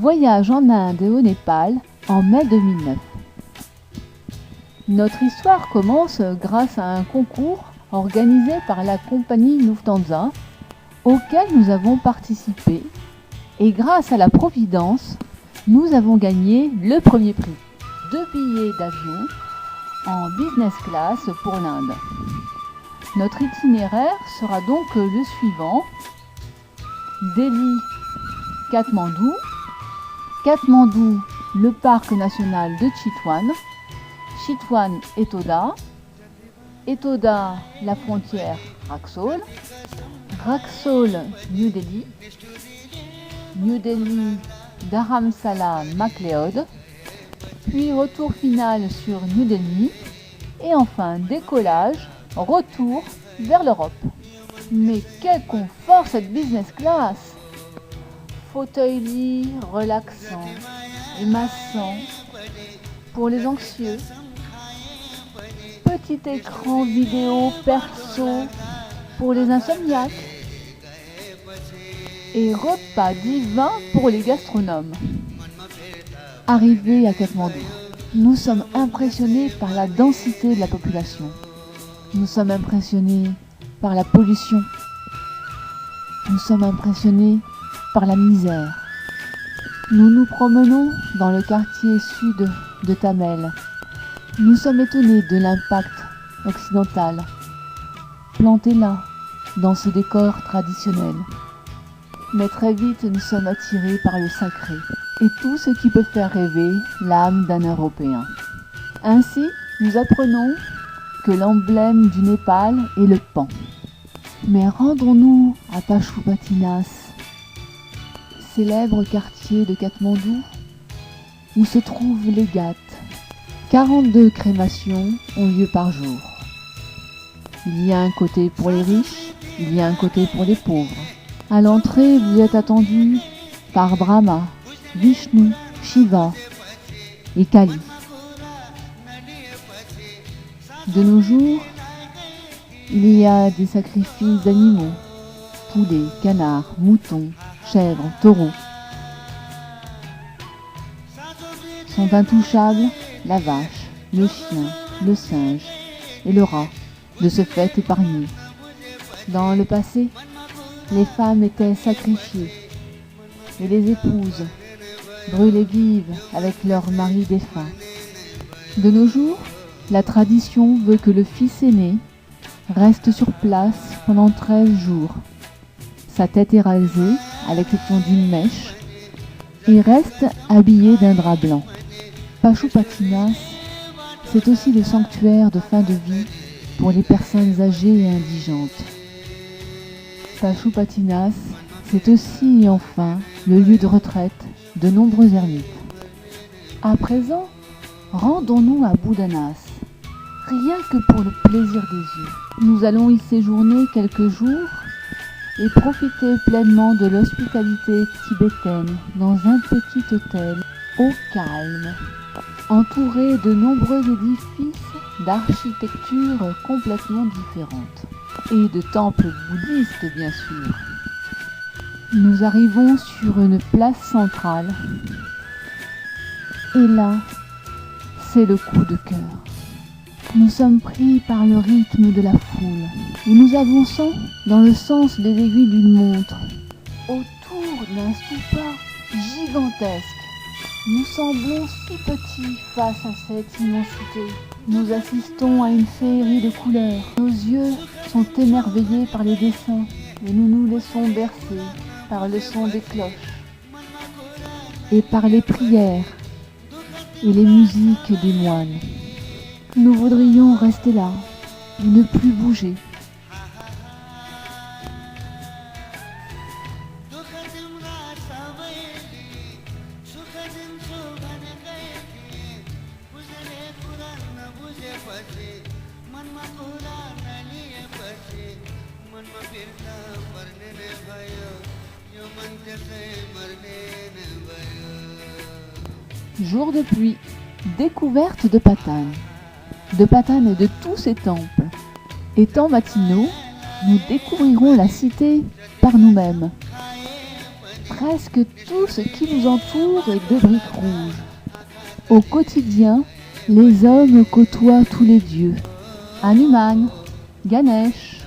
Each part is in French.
Voyage en Inde et au Népal en mai 2009. Notre histoire commence grâce à un concours organisé par la compagnie Lufthansa auquel nous avons participé et grâce à la Providence, nous avons gagné le premier prix, 2 billets d'avion en business class pour l'Inde. Notre itinéraire sera donc le suivant: Delhi, Katmandou, Katmandou, le parc national de Chitwan, Chitwan, Ethoda, Ethoda, la frontière Raxaul, Raxaul, New Delhi, New Delhi, Dharamsala, McLeod, puis retour final sur New Delhi, et enfin décollage, retour vers l'Europe. Mais quel confort cette business class! Fauteuil lit relaxant et massant pour les anxieux. Petit écran vidéo perso pour les insomniaques. Et repas divin pour les gastronomes. Arrivés à Katmandou, nous sommes impressionnés par la densité de la population. Nous sommes impressionnés par la pollution. Nous sommes impressionnés par la misère. Nous nous promenons dans le quartier sud de Tamel. Nous sommes étonnés de l'impact occidental planté là, dans ce décor traditionnel. Mais très vite, nous sommes attirés par le sacré et tout ce qui peut faire rêver l'âme d'un Européen. Ainsi, nous apprenons que l'emblème du Népal est le pan. Mais rendons-nous à Pashupatinas, célèbre quartier de Katmandou, où se trouvent les Ghats. 42 crémations ont lieu par jour. Il y a un côté pour les riches, il y a un côté pour les pauvres. À l'entrée, vous êtes attendu par Brahma, Vishnu, Shiva et Kali. De nos jours, il y a des sacrifices d'animaux, poulets, canards, moutons, chèvres, taureaux. Sont intouchables la vache, le chien, le singe et le rat, de ce fait épargnés. Dans le passé, les femmes étaient sacrifiées et les épouses brûlées vives avec leurs maris défunts. De nos jours, la tradition veut que le fils aîné reste sur place pendant 13 jours. Sa tête est rasée à l'exception d'une mèche et reste habillé d'un drap blanc. Pashupatinas, c'est aussi le sanctuaire de fin de vie pour les personnes âgées et indigentes. Pashupatinas, c'est aussi et enfin le lieu de retraite de nombreux ermites. À présent, rendons-nous à Boudanas, rien que pour le plaisir des yeux. Nous allons y séjourner quelques jours et profiter pleinement de l'hospitalité tibétaine dans un petit hôtel au calme, entouré de nombreux édifices d'architecture complètement différente et de temples bouddhistes bien sûr. Nous arrivons sur une place centrale et là, c'est le coup de cœur. Nous sommes pris par le rythme de la foule et nous avançons dans le sens des aiguilles d'une montre autour d'un stupa gigantesque. Nous semblons si petits face à cette immensité. Nous assistons à une féerie de couleurs. Nos yeux sont émerveillés par les dessins et nous nous laissons bercer par le son des cloches et par les prières et les musiques des moines. Nous voudrions rester là et ne plus bouger. Jour de pluie, découverte de Patan et de tous ses temples. Étant matinaux, nous découvrirons la cité par nous-mêmes. Presque tout ce qui nous entoure est de briques rouges. Au quotidien, les hommes côtoient tous les dieux. Hanuman, Ganesh,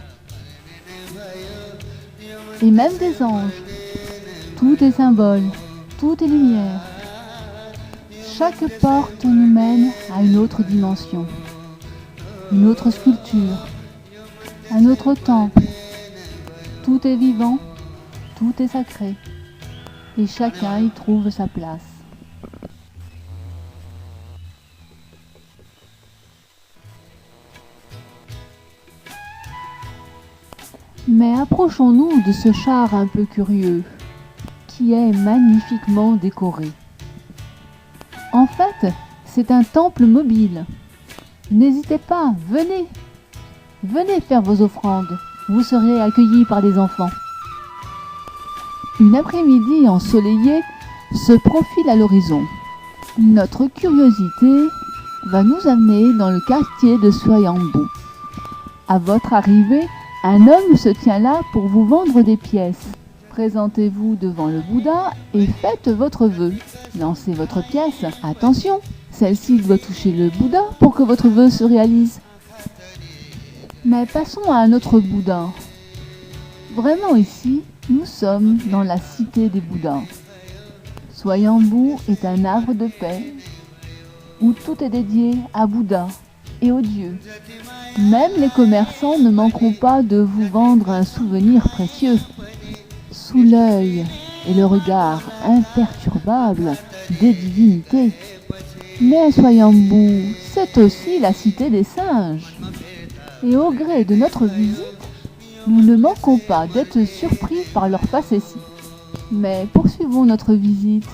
et même des anges. Tout est symbole, tout est lumière. Chaque porte nous mène à une autre dimension, une autre sculpture, un autre temple. Tout est vivant, tout est sacré, et chacun y trouve sa place. Mais approchons-nous de ce char un peu curieux, qui est magnifiquement décoré. En fait, c'est un temple mobile. N'hésitez pas, venez faire vos offrandes, vous serez accueillis par des enfants. Une après-midi ensoleillée se profile à l'horizon. Notre curiosité va nous amener dans le quartier de Swayambhu. À votre arrivée, un homme se tient là pour vous vendre des pièces. Présentez-vous devant le Bouddha et faites votre vœu. Lancez votre pièce. Attention, celle-ci doit toucher le Bouddha pour que votre vœu se réalise. Mais passons à un autre Bouddha. Vraiment ici, nous sommes dans la cité des Bouddhas. Swayambhu est un arbre de paix où tout est dédié à Bouddha et aux dieux. Même les commerçants ne manqueront pas de vous vendre un souvenir précieux. Sous l'œil et le regard imperturbable des divinités. Mais Swayambhu, c'est aussi la cité des singes. Et au gré de notre visite, nous ne manquons pas d'être surpris par leur facétie. Mais poursuivons notre visite.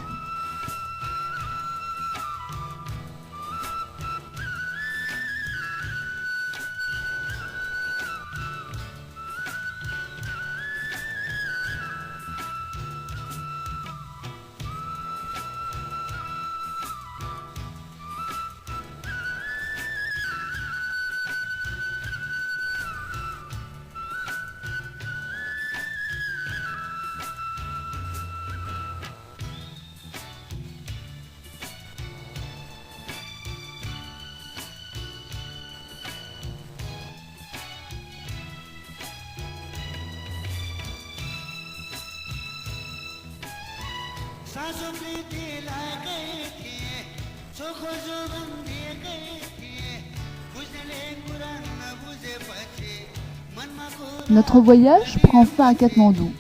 Notre voyage prend fin à Katmandou.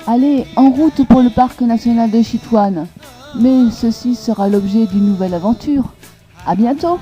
Allez, en route pour le parc national de Chitwan. Mais ceci sera l'objet d'une nouvelle aventure. À bientôt!